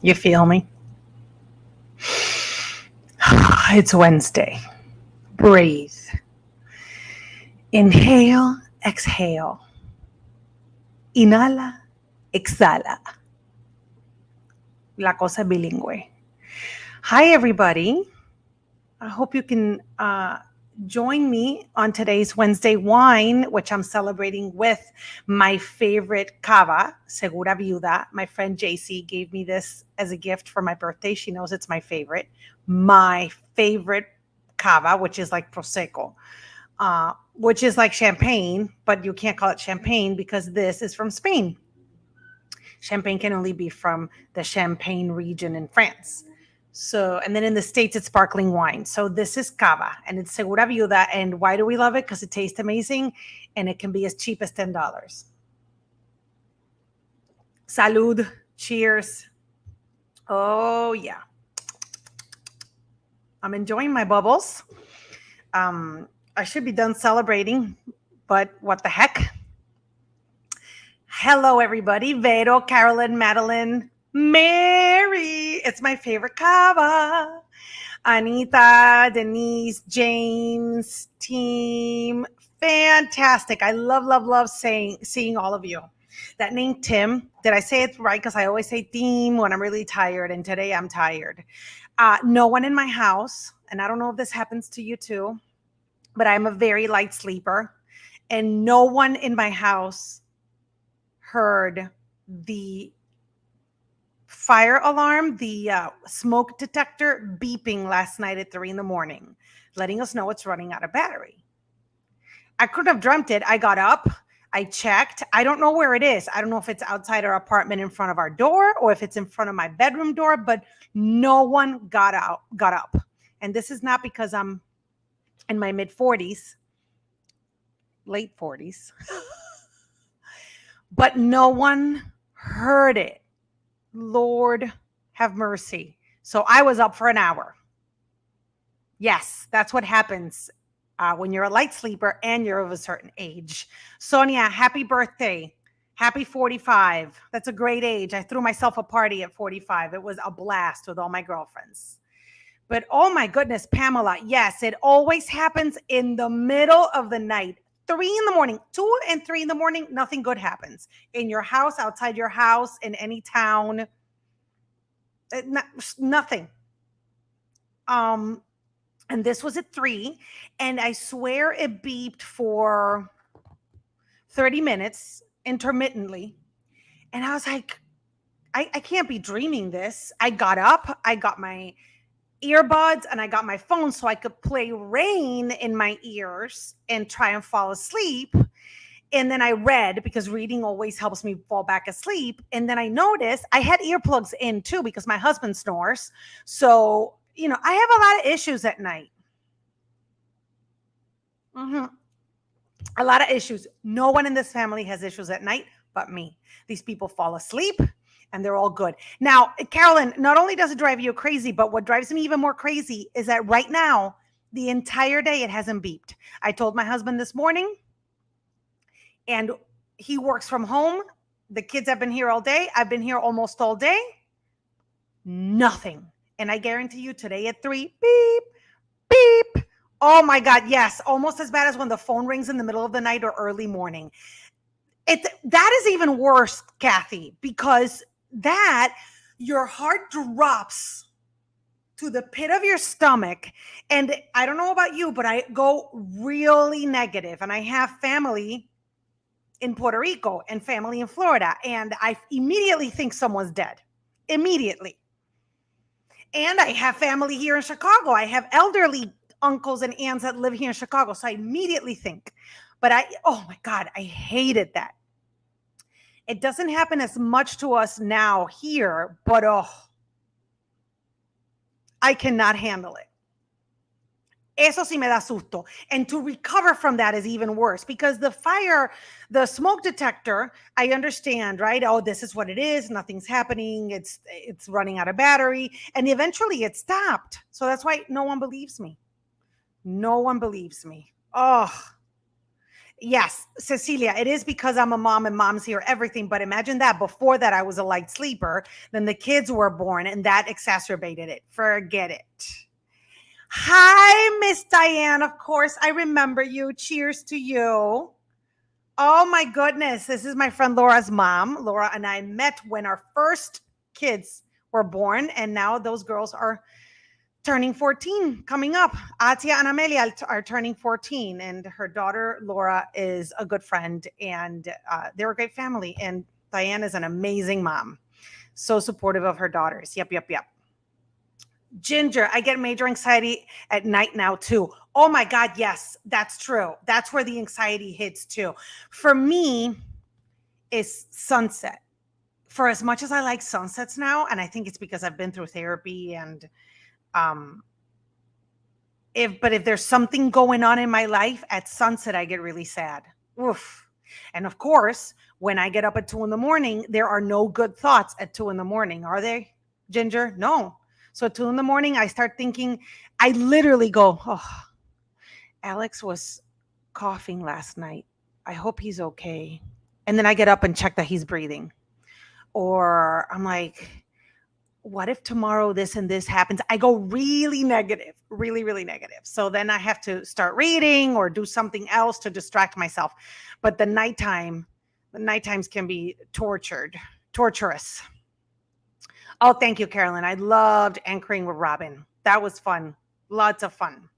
You feel me? It's Wednesday. Breathe. Inhale, exhale. Inhala, exhala. La cosa bilingüe. Hi, everybody. I hope you can join me on today's Wednesday wine, which I'm celebrating with my favorite cava, Segura Viuda. My friend JC gave me this as a gift for my birthday. She knows it's my favorite. My favorite cava, which is like Prosecco, which is like champagne, but you can't call it champagne because this is from Spain. Champagne can only be from the Champagne region in France. So, and then in the States, it's sparkling wine. So this is cava and it's Segura Viuda. And why do we love it? Because it tastes amazing and it can be as cheap as $10. Salud. Cheers. Oh, yeah. I'm enjoying my bubbles. I should be done celebrating, but what the heck? Hello, everybody. Vero, Carolyn, Madeline, Mary. It's my favorite cava. Anita, Denise, James, team. Fantastic. I love seeing all of you. That name, Tim, did I say it right? Because I always say team when I'm really tired, and today I'm tired. No one in my house, and I don't know if this happens to you too, but I'm a very light sleeper, and no one in my house heard the fire alarm, the smoke detector beeping last night at 3 a.m, letting us know it's running out of battery. I couldn't have dreamt it. I got up, I checked. I don't know where it is. I don't know if it's outside our apartment in front of our door or if it's in front of my bedroom door, but no one got up. And this is not because I'm in my mid 40s, late 40s, but no one heard it. Lord have mercy. So I was up for an hour. Yes, that's what happens when you're a light sleeper and you're of a certain age. Sonia, happy birthday. Happy 45. That's a great age. I threw myself a party at 45. It was a blast with all my girlfriends. But oh my goodness, Pamela, yes, it always happens in the middle of the night. 3 a.m, 2 and 3 a.m, nothing good happens. In your house, outside your house, in any town, nothing. And this was at 3, and I swear it beeped for 30 minutes intermittently. And I was like, I can't be dreaming this. I got up, I got my earbuds, and I got my phone so I could play Rain in my ears and try and fall asleep. And then I read, because reading always helps me fall back asleep. And then I noticed I had earplugs in too because my husband snores. So, I have a lot of issues at night. A lot of issues. No one in this family has issues at night but me. These people fall asleep and they're all good. Now, Carolyn, not only does it drive you crazy, but what drives me even more crazy is that right now, the entire day, it hasn't beeped. I told my husband this morning, and he works from home. The kids have been here all day. I've been here almost all day. Nothing. And I guarantee you today at 3, beep, beep. Oh my God, yes. Almost as bad as when the phone rings in the middle of the night or early morning. That is even worse, Kathy, because that your heart drops to the pit of your stomach. And I don't know about you, but I go really negative. And I have family in Puerto Rico and family in Florida. And I immediately think someone's dead. Immediately. And I have family here in Chicago. I have elderly uncles and aunts that live here in Chicago. So I immediately think, but oh my God, I hated that. It doesn't happen as much to us now here, but I cannot handle it. Eso sí me da susto. And to recover from that is even worse because the smoke detector, I understand, right? Oh, this is what it is. Nothing's happening. It's running out of battery. And eventually it stopped. So that's why no one believes me. No one believes me. Oh, Yes, Cecilia, it is because I'm a mom and moms hear everything. But imagine that before that, I was a light sleeper. Then the kids were born and that exacerbated it. Forget it. Hi, Miss Diane. Of course, I remember you. Cheers to you. Oh my goodness. This is my friend Laura's mom. Laura and I met when our first kids were born, and now those girls are turning 14 coming up. Atia and Amelia are turning 14, and her daughter Laura is a good friend, and they're a great family. And Diane is an amazing mom, so supportive of her daughters. Yep, yep, yep. Ginger, I get major anxiety at night now too. Oh my God, yes, that's true. That's where the anxiety hits too. For me, is sunset. For as much as I like sunsets now, and I think it's because I've been through therapy and um if there's something going on in my life at sunset, I get really sad. Oof. And of course, when I get up at 2 in the morning, there are no good thoughts at 2 in the morning, are they, Ginger? No. So at 2 in the morning, I start thinking, I literally go, oh, Alex was coughing last night. I hope he's okay. And then I get up and check that he's breathing. Or I'm like, what if tomorrow this and this happens? I go really negative, really, really negative. So then I have to start reading or do something else to distract myself. But the night times can be torturous. Oh, thank you, Carolyn. I loved anchoring with Robin. That was fun. Lots of fun.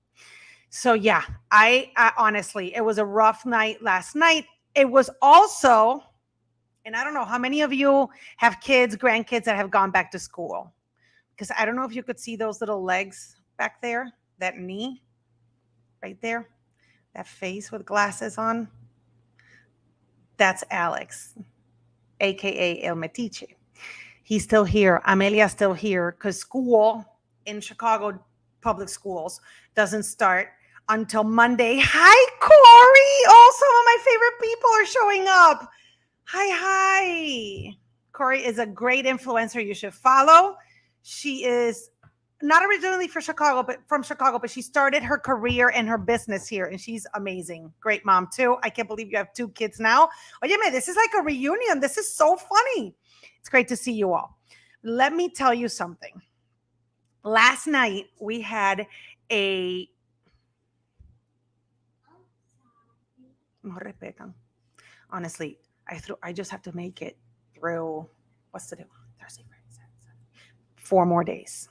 So yeah, I honestly, it was a rough night last night. It was also, and I don't know how many of you have kids, grandkids that have gone back to school. Because I don't know if you could see those little legs back there, that knee right there, that face with glasses on. That's Alex, aka El Metiche. He's still here. Amelia's still here because school in Chicago public schools doesn't start until Monday. Hi, Corey. Oh, some of my favorite people are showing up. Hi. Corey is a great influencer you should follow. She is not originally from Chicago, but she started her career and her business here, and she's amazing. Great mom too. I can't believe you have 2 kids now. Oye, this is like a reunion. This is so funny. It's great to see you all. Let me tell you something. Last night we had a honestly, I just have to make it through what's the do? Thursday, Friday, Saturday, 4 more days.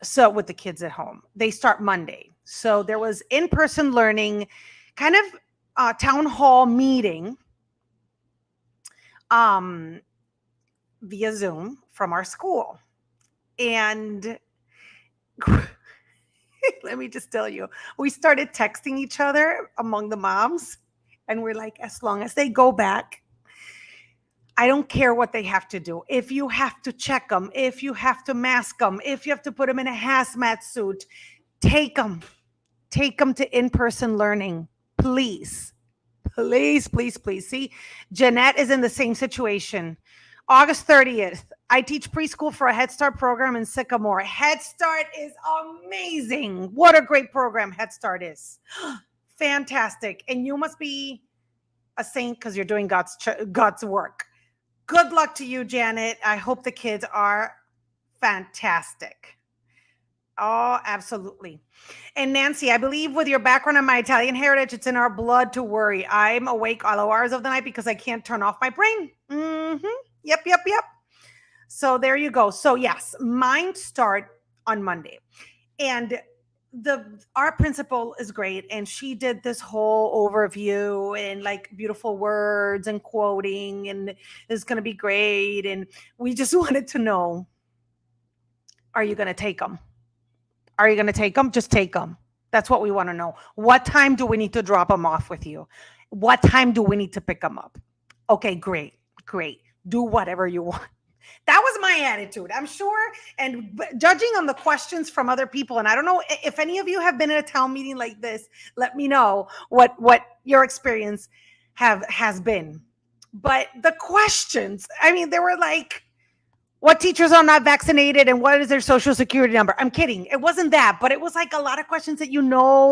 So with the kids at home, they start Monday. So there was in-person learning, kind of town hall meeting via Zoom from our school. And let me just tell you, we started texting each other among the moms, and we're like, as long as they go back, I don't care what they have to do. If you have to check them, if you have to mask them, if you have to put them in a hazmat suit, take them. Take them to in-person learning, please. Please, please, please. See, Jeanette is in the same situation. August 30th, I teach preschool for a Head Start program in Sycamore. Head Start is amazing. What a great program Head Start is. Fantastic. And you must be a saint because you're doing God's work. Good luck to you, Janet. I hope the kids are fantastic. Oh, absolutely. And Nancy, I believe with your background and my Italian heritage, it's in our blood to worry. I'm awake all hours of the night because I can't turn off my brain. Yep, yep, yep. So there you go. So yes, mine start on Monday. And our principal is great, and she did this whole overview and like beautiful words and quoting, and it's going to be great. And we just wanted to know, are you going to take them? Are you going to take them? Just take them. That's what we want to know. What time do we need to drop them off with you? What time do we need to pick them up? Okay, great. Do whatever you want. That was my attitude, I'm sure. And judging on the questions from other people, and I don't know if any of you have been at a town meeting like this, let me know what your experience has been. But the questions, I mean, they were like, what teachers are not vaccinated and what is their social security number? I'm kidding. It wasn't that, but it was like a lot of questions that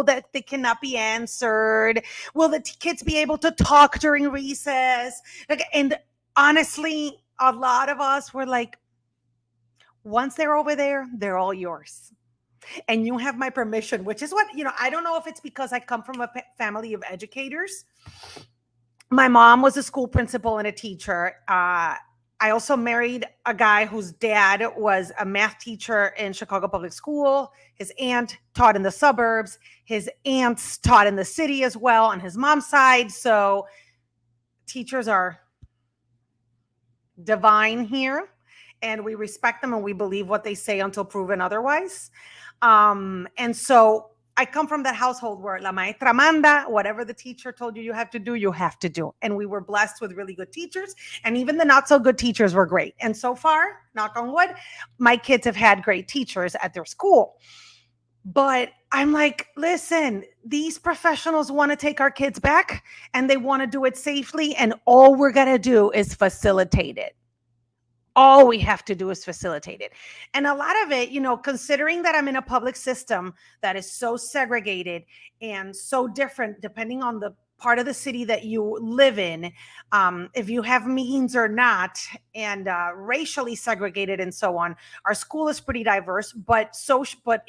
that they cannot be answered. Will the kids be able to talk during recess? Like, and honestly, a lot of us were like, once they're over there, they're all yours. And you have my permission, which is what, I don't know if it's because I come from a family of educators. My mom was a school principal and a teacher. I also married a guy whose dad was a math teacher in Chicago Public School. His aunt taught in the suburbs. His aunts taught in the city as well on his mom's side. So teachers are divine here, and we respect them and we believe what they say until proven otherwise. And so I come from that household where la maestra manda, whatever the teacher told you have to do, you have to do. And we were blessed with really good teachers. And even the not so good teachers were great. And so far, knock on wood, my kids have had great teachers at their school. But I'm like, listen, these professionals want to take our kids back and they want to do it safely. And all we're going to do is facilitate it. All we have to do is facilitate it. And a lot of it, considering that I'm in a public system that is so segregated and so different depending on the part of the city that you live in, if you have means or not, and racially segregated and so on. Our school is pretty diverse, but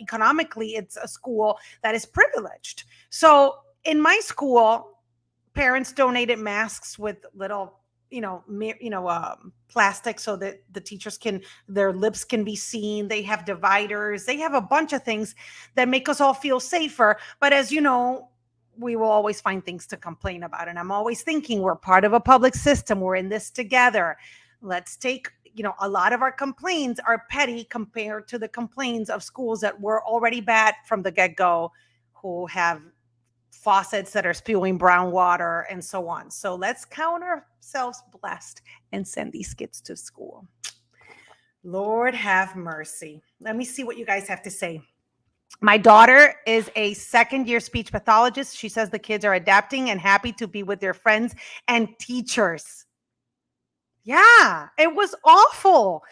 economically, it's a school that is privileged. So in my school, parents donated masks with little plastic so that the teachers their lips can be seen. They have dividers. They have a bunch of things that make us all feel safer. But as you know, we will always find things to complain about. And I'm always thinking we're part of a public system. We're in this together. Let's take, a lot of our complaints are petty compared to the complaints of schools that were already bad from the get-go, who have faucets that are spewing brown water and so on. So let's count ourselves blessed and send these kids to school. Lord have mercy. Let me see what you guys have to say. My daughter is a second-year speech pathologist. She says the kids are adapting and happy to be with their friends and teachers. Yeah, it was awful.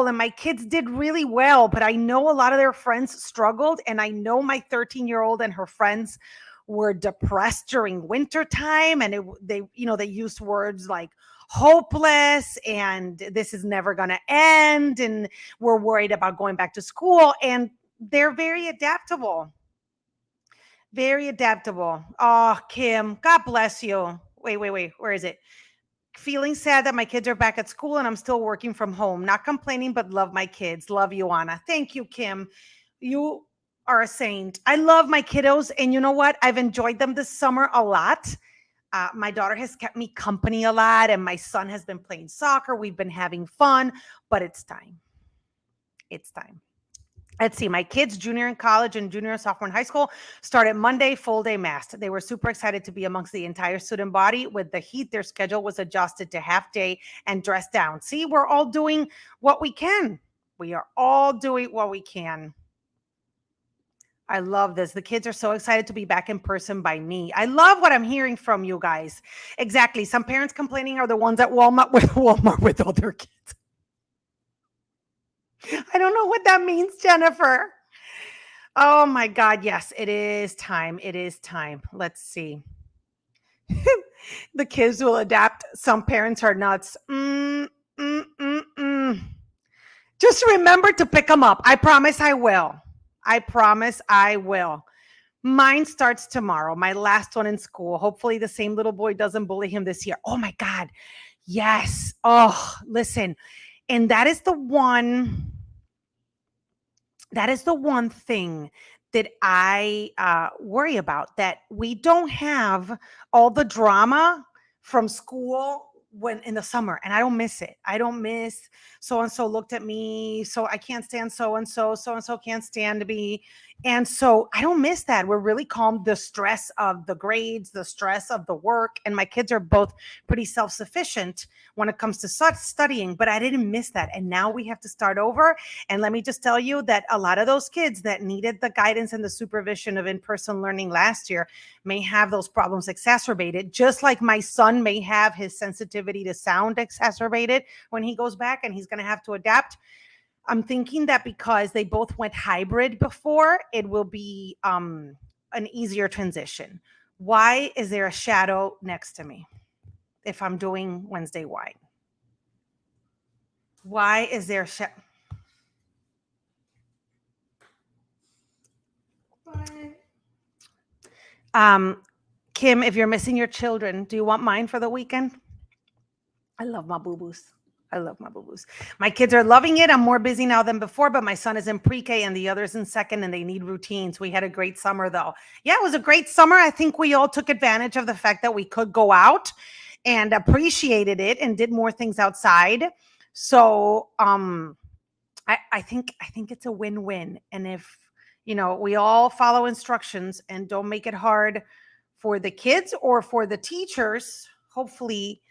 And my kids did really well, but I know a lot of their friends struggled. And I know my 13-year-old and her friends were depressed during wintertime, and they used words like hopeless and this is never going to end, and we're worried about going back to school. And they're very adaptable. Oh, Kim, God bless you. Wait, where is it? Feeling sad that my kids are back at school and I'm still working from home. Not complaining, but love my kids. Love you, Anna. Thank you, Kim. You are a saint. I love my kiddos. And you know what? I've enjoyed them this summer a lot. My daughter has kept me company a lot, and my son has been playing soccer. We've been having fun, but it's time. Let's see. My kids, junior in college and junior and sophomore in high school, started Monday, full day mass. They were super excited to be amongst the entire student body. With the heat, their schedule was adjusted to half day and dressed down. See, we're all doing what we can. We are all doing what we can. I love this. The kids are so excited to be back in person by me. I love what I'm hearing from you guys. Exactly. Some parents complaining are the ones at Walmart with all their kids. I don't know what that means, Jennifer. Oh my God. Yes, it is time. Let's see. The kids will adapt. Some parents are nuts. Just remember to pick them up. I promise I will. Mine starts tomorrow, my last one in school. Hopefully the same little boy doesn't bully him this year. Oh my God. Yes. Oh, listen. And that is the one thing that I worry about, that we don't have all the drama from school when in the summer, and I don't miss it. I don't miss so-and-so looked at me, so I can't stand so-and-so can't stand me. And so I don't miss that. We're really calm. The stress of the grades, the stress of the work, and my kids are both pretty self-sufficient when it comes to studying, but I didn't miss that. And now we have to start over. And let me just tell you that a lot of those kids that needed the guidance and the supervision of in-person learning last year may have those problems exacerbated, just like my son may have his sensitivity to sound exacerbated when he goes back and he's going to have to adapt. I'm thinking that because they both went hybrid before, it will be an easier transition. Why is there a shadow next to me if I'm doing Wednesday whine? Why is there a shadow? Kim, if you're missing your children, do you want mine for the weekend? I love my boo-boos. I love my boo-boos. My kids are loving it. I'm more busy now than before, but my son is in pre-K and the other's in second, and they need routines. We had a great summer, though. Yeah, it was a great summer. I think we all took advantage of the fact that we could go out and appreciated it and did more things outside. So I think it's a win-win. And if we all follow instructions and don't make it hard for the kids or for the teachers, hopefully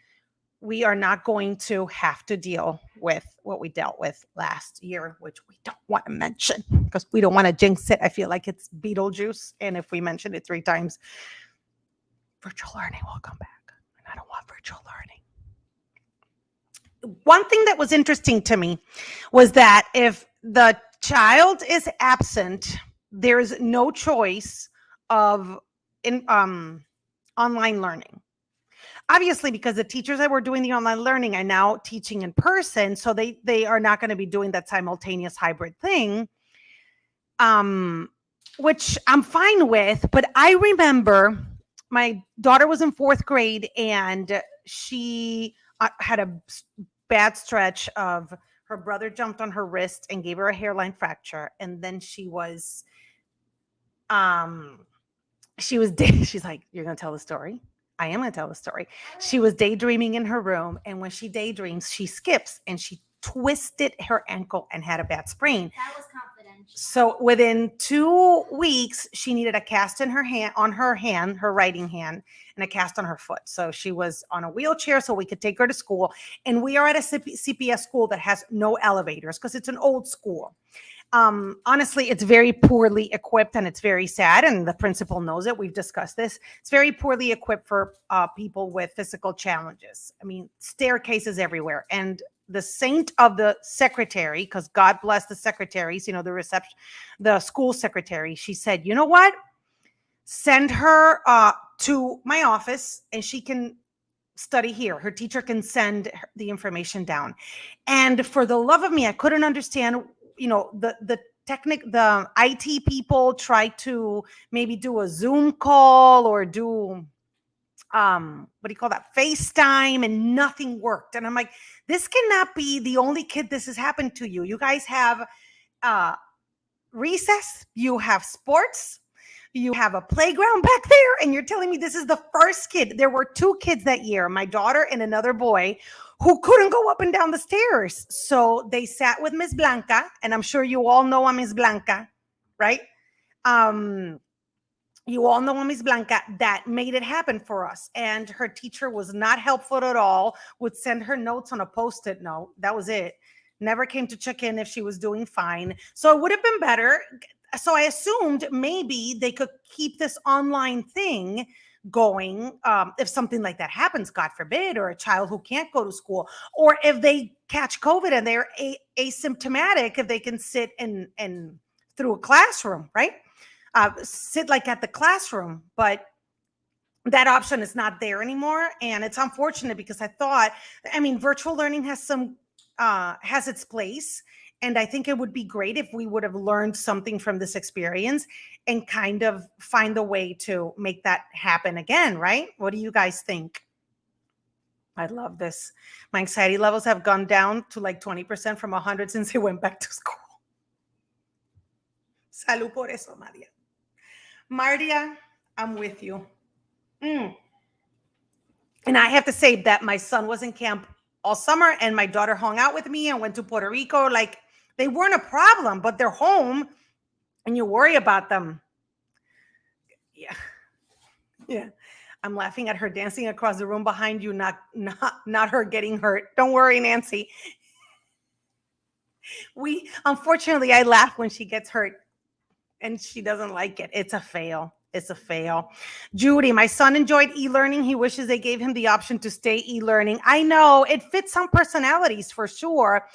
we are not going to have to deal with what we dealt with last year, which we don't want to mention because we don't want to jinx it. I feel like it's Beetlejuice. And if we mention it 3 times, virtual learning will come back. And I don't want virtual learning. One thing that was interesting to me was that if the child is absent, there is no choice of online learning. Obviously, because the teachers that were doing the online learning are now teaching in person, so they are not going to be doing that simultaneous hybrid thing, which I'm fine with. But I remember my daughter was in 4th grade, and she had a bad stretch of her brother jumped on her wrist and gave her a hairline fracture, and then she's like, "You're going to tell the story?" I am going to tell the story. She was daydreaming in her room, and when she daydreams, she skips, and she twisted her ankle and had a bad sprain. That was confidential. So within 2 weeks, she needed a cast in her hand, her writing hand, and a cast on her foot. So she was on a wheelchair so we could take her to school. And we are at a CPS school that has no elevators because it's an old school. Honestly, it's very poorly equipped, and it's very sad. And the principal knows it. We've discussed this. It's very poorly equipped for people with physical challenges. I mean, staircases everywhere. And the saint of the secretary, because God bless the secretaries, the school secretary, she said, "You know what? Send her to my office and she can study here. Her teacher can send the information down." And for the love of me, I couldn't understand, the IT people try to maybe do a Zoom call or do what do you call that, FaceTime, and nothing worked. And I'm like, this cannot be the only kid this has happened to. You guys have recess, you have sports, you have a playground back there, and you're telling me this is the first kid. There were 2 kids that year, my daughter and another boy, who couldn't go up and down the stairs. So they sat with Miss Blanca, and I'm sure you all know Miss Blanca, right? You all know Miss Blanca, that made it happen for us. And her teacher was not helpful at all, would send her notes on a Post-it note. That was it. Never came to check in if she was doing fine. So it would have been better. So I assumed maybe they could keep this online thing going if something like that happens, God forbid, or a child who can't go to school, or if they catch COVID and they're asymptomatic, if they can sit and through a classroom, right? Sit like at the classroom, but that option is not there anymore. And it's unfortunate because virtual learning has its place. And I think it would be great if we would have learned something from this experience and kind of find a way to make that happen again, right? What do you guys think? I love this. My anxiety levels have gone down to like 20% from 100 since I went back to school. Salud por eso, Mardia. Mardia, I'm with you. And I have to say that my son was in camp all summer, and my daughter hung out with me and went to Puerto Rico. Like, they weren't a problem, but they're home and you worry about them. Yeah. Yeah. I'm laughing at her dancing across the room behind you, not her getting hurt. Don't worry, Nancy. We unfortunately I laugh when she gets hurt and she doesn't like it. It's a fail. It's a fail. Judy, my son enjoyed e-learning. He wishes they gave him the option to stay e-learning. I know it fits some personalities for sure.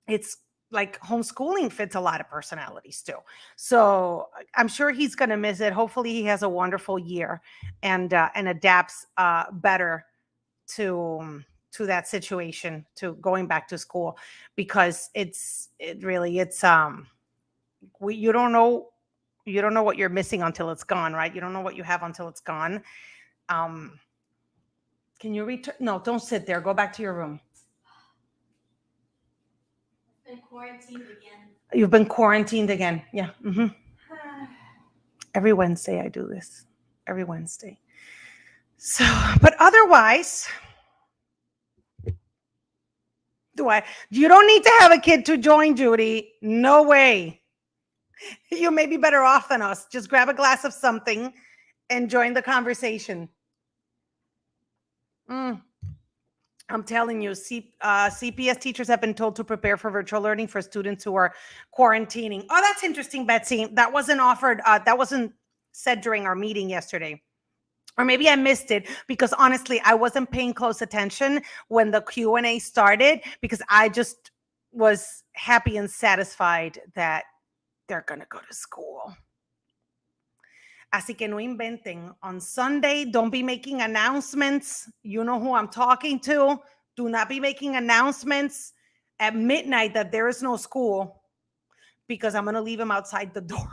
It's like homeschooling fits a lot of personalities too. So I'm sure he's going to miss it. Hopefully he has a wonderful year and adapts better to that situation, to going back to school, because you don't know what you're missing until it's gone, right? You don't know what you have until it's gone. Um, can you return? No, don't sit there. Go back to your room. Been quarantined again. You've been quarantined again. Yeah. Every Wednesday I do this. Every Wednesday. So, but otherwise, you don't need to have a kid to join, Judy. No way. You may be better off than us. Just grab a glass of something and join the conversation. I'm telling you, CPS teachers have been told to prepare for virtual learning for students who are quarantining. Oh, that's interesting, Betsy. That wasn't offered. That wasn't said during our meeting yesterday. Or maybe I missed it because honestly, I wasn't paying close attention when the Q&A started because I just was happy and satisfied that they're going to go to school. Así que no inventen. On Sunday, don't be making announcements. You know who I'm talking to. Do not be making announcements at midnight that there is no school because I'm going to leave them outside the door.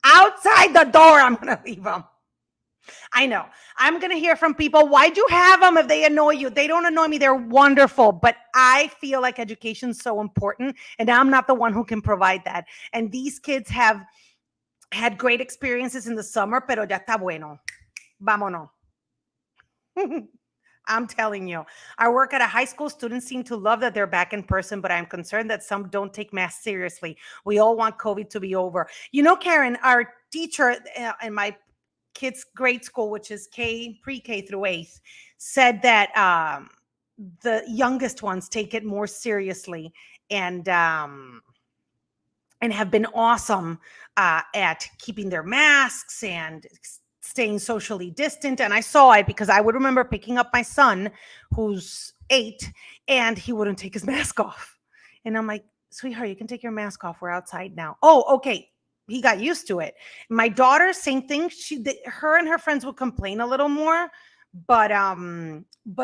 Outside the door, I'm going to leave them. I know. I'm going to hear from people, why'd you have them if they annoy you? They don't annoy me. They're wonderful. But I feel like education is so important, and I'm not the one who can provide that. And these kids have had great experiences in the summer, pero ya está bueno. Vámonos. I'm telling you. I work at a high school. Students seem to love that they're back in person, but I'm concerned that some don't take masks seriously. We all want COVID to be over. You know, Karen, our teacher in my kids' grade school, which is pre-K through 8th, said that the youngest ones take it more seriously and have been awesome at keeping their masks and staying socially distant. And I saw it because I would remember picking up my son, who's 8, and he wouldn't take his mask off. And I'm like, sweetheart, you can take your mask off. We're outside now. Oh, okay. He got used to it. My daughter, same thing. Her and her friends would complain a little more, but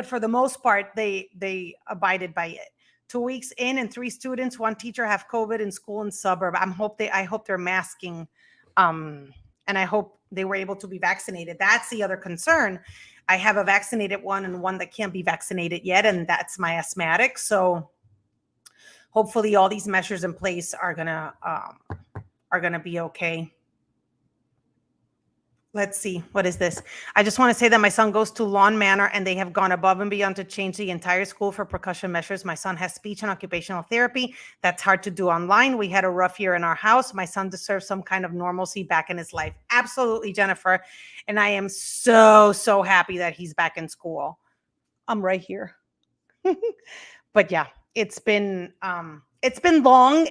for the most part, they abided by it. 2 weeks in and 3 students, 1 teacher have COVID in school in suburb. I hope they're masking, and I hope they were able to be vaccinated. That's the other concern. I have a vaccinated one and one that can't be vaccinated yet, and that's my asthmatic. So hopefully all these measures in place are gonna be okay. Let's see. What is this? I just want to say that my son goes to Lawn Manor and they have gone above and beyond to change the entire school for percussion measures. My son has speech and occupational therapy. That's hard to do online. We had a rough year in our house. My son deserves some kind of normalcy back in his life. Absolutely, Jennifer. And I am so, so happy that he's back in school. I'm right here. But yeah, it's been long,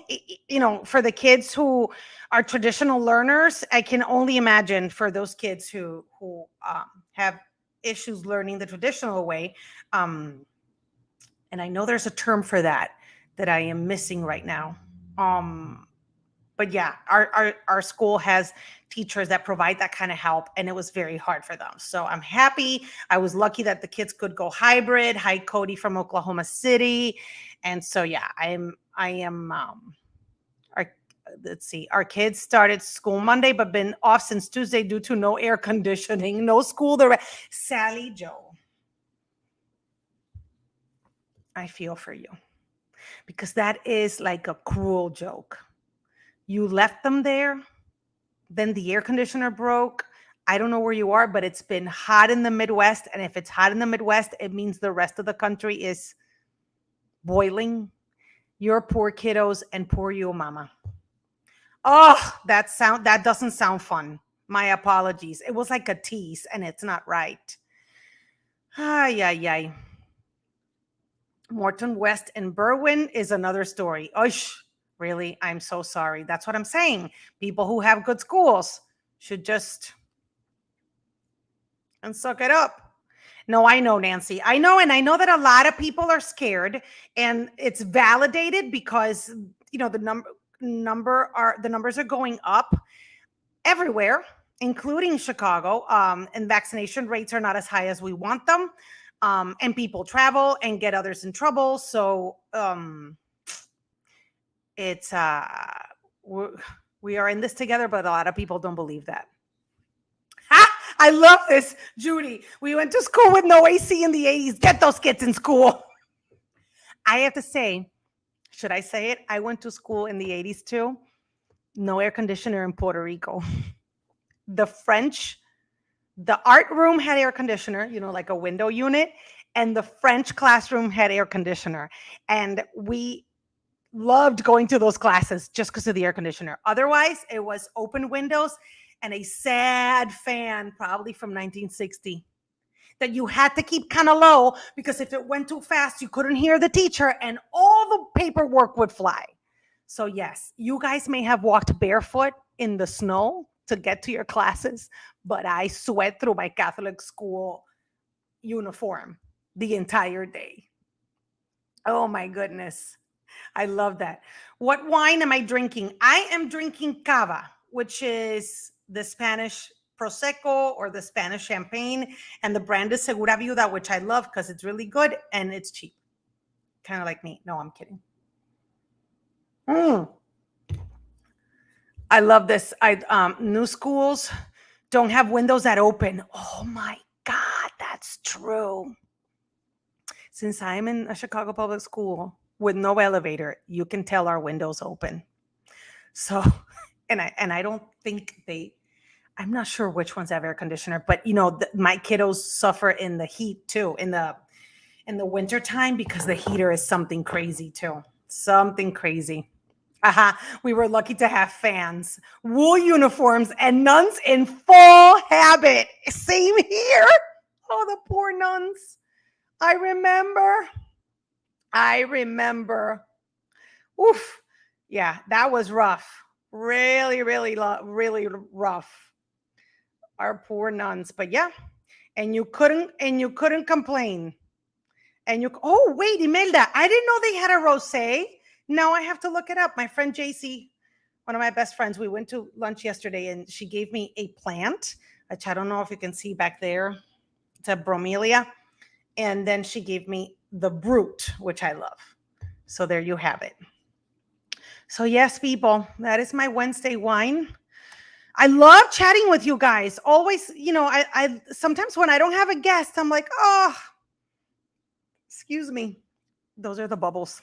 for the kids who are traditional learners. I can only imagine for those kids who have issues learning the traditional way. And I know there's a term for that I am missing right now. But yeah, our school has teachers that provide that kind of help, and it was very hard for them. So I'm happy. I was lucky that the kids could go hybrid. Hi, Cody from Oklahoma City. And so, yeah, let's see, our kids started school Monday, but been off since Tuesday due to no air conditioning, no school. Sally Joe, I feel for you because that is like a cruel joke. You left them there, then the air conditioner broke. I don't know where you are, but it's been hot in the Midwest. And if it's hot in the Midwest, it means the rest of the country is boiling. Your poor kiddos and poor you, mama. Oh, that doesn't sound fun. My apologies. It was like a tease and it's not right. Ay, ay, ay. Morton West and Berwyn is another story. Oish, really? I'm so sorry. That's what I'm saying. People who have good schools should just and suck it up. No, I know, Nancy. I know, and I know that a lot of people are scared, and it's validated because the numbers are going up everywhere, including Chicago. And vaccination rates are not as high as we want them. And people travel and get others in trouble. So it's we are in this together, but a lot of people don't believe that. I love this, Judy. We went to school with no AC in the 80s. Get those kids in school. I have to say, should I say it? I went to school in the 80s too. No air conditioner in Puerto Rico. The art room had air conditioner, like a window unit, and the French classroom had air conditioner. And we loved going to those classes just because of the air conditioner. Otherwise, it was open windows and a sad fan, probably from 1960, that you had to keep kind of low because if it went too fast, you couldn't hear the teacher and all the paperwork would fly. So yes, you guys may have walked barefoot in the snow to get to your classes, but I sweat through my Catholic school uniform the entire day. Oh my goodness. I love that. What wine am I drinking? I am drinking cava, which is the Spanish Prosecco or the Spanish champagne. And the brand is Segura Viuda, which I love because it's really good and it's cheap. Kind of like me. No, I'm kidding. I love this. New schools don't have windows that open. Oh my God, that's true. Since I'm in a Chicago public school with no elevator, you can tell our windows open. So, and I don't think I'm not sure which ones have air conditioner, but my kiddos suffer in the heat too, in the winter time because the heater is something crazy too. Something crazy. We were lucky to have fans, wool uniforms, and nuns in full habit. Same here. Oh, the poor nuns. I remember. Oof. Yeah, that was rough. Really, really, really rough. Our poor nuns. But yeah, and you couldn't complain. Oh, wait, Imelda, I didn't know they had a rosé. Now I have to look it up. My friend JC, one of my best friends, we went to lunch yesterday and she gave me a plant, which I don't know if you can see back there. It's a bromelia. And then she gave me the Brut, which I love. So there you have it. So yes, people, that is my Wednesday wine. I love chatting with you guys. Always, I sometimes when I don't have a guest, I'm like, oh, excuse me. Those are the bubbles.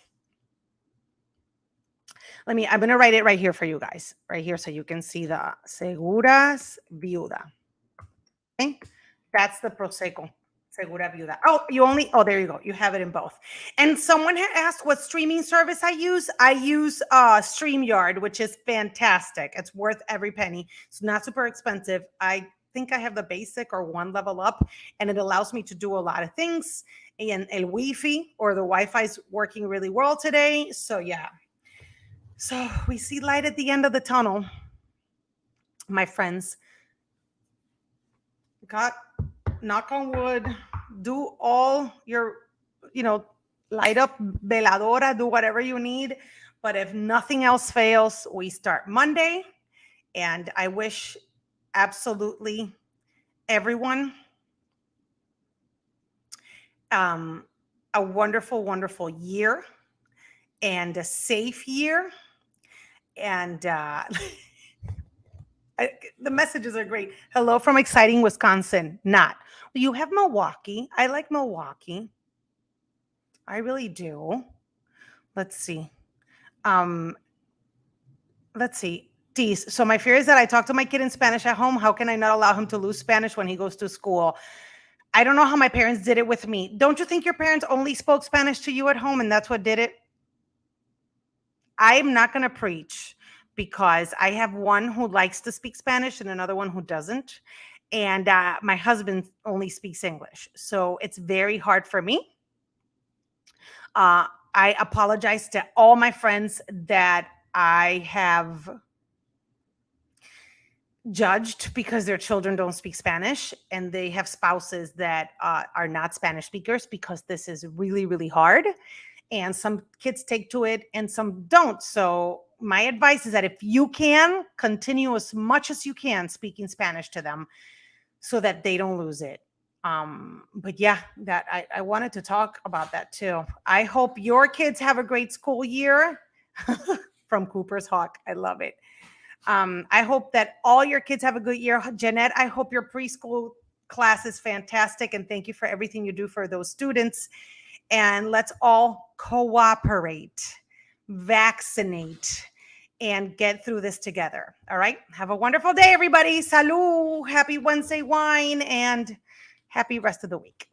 I'm going to write it right here for you guys, right here, so you can see the Segura's Viuda. Okay, that's the Prosecco. Segura Viuda. There you go. You have it in both. And someone had asked what streaming service I use. I use StreamYard, which is fantastic. It's worth every penny. It's not super expensive. I think I have the basic or one level up, and it allows me to do a lot of things. And el Wi-Fi or the Wi-Fi is working really well today. So yeah. So we see light at the end of the tunnel, my friends. God, knock on wood, do all your, light up veladora, do whatever you need. But if nothing else fails, we start Monday. And I wish absolutely everyone a wonderful, wonderful year and a safe year. And the messages are great. Hello from exciting Wisconsin. Not. You have Milwaukee. I like Milwaukee. I really do. Let's see. Tiz. So my fear is that I talk to my kid in Spanish at home. How can I not allow him to lose Spanish when he goes to school? I don't know how my parents did it with me. Don't you think your parents only spoke Spanish to you at home and that's what did it? I'm not going to preach because I have one who likes to speak Spanish and another one who doesn't. And my husband only speaks English. So it's very hard for me. I apologize to all my friends that I have judged because their children don't speak Spanish and they have spouses that are not Spanish speakers, because this is really, really hard. And some kids take to it and some don't. So my advice is that if you can, continue as much as you can speaking Spanish to them so that they don't lose it. But yeah, that I wanted to talk about that too. I hope your kids have a great school year. From Cooper's Hawk. I love it. I hope that all your kids have a good year. Jeanette, I hope your preschool class is fantastic. And thank you for everything you do for those students. And let's all cooperate, vaccinate, and get through this together. All right. Have a wonderful day, everybody. Salud. Happy Wednesday wine and happy rest of the week.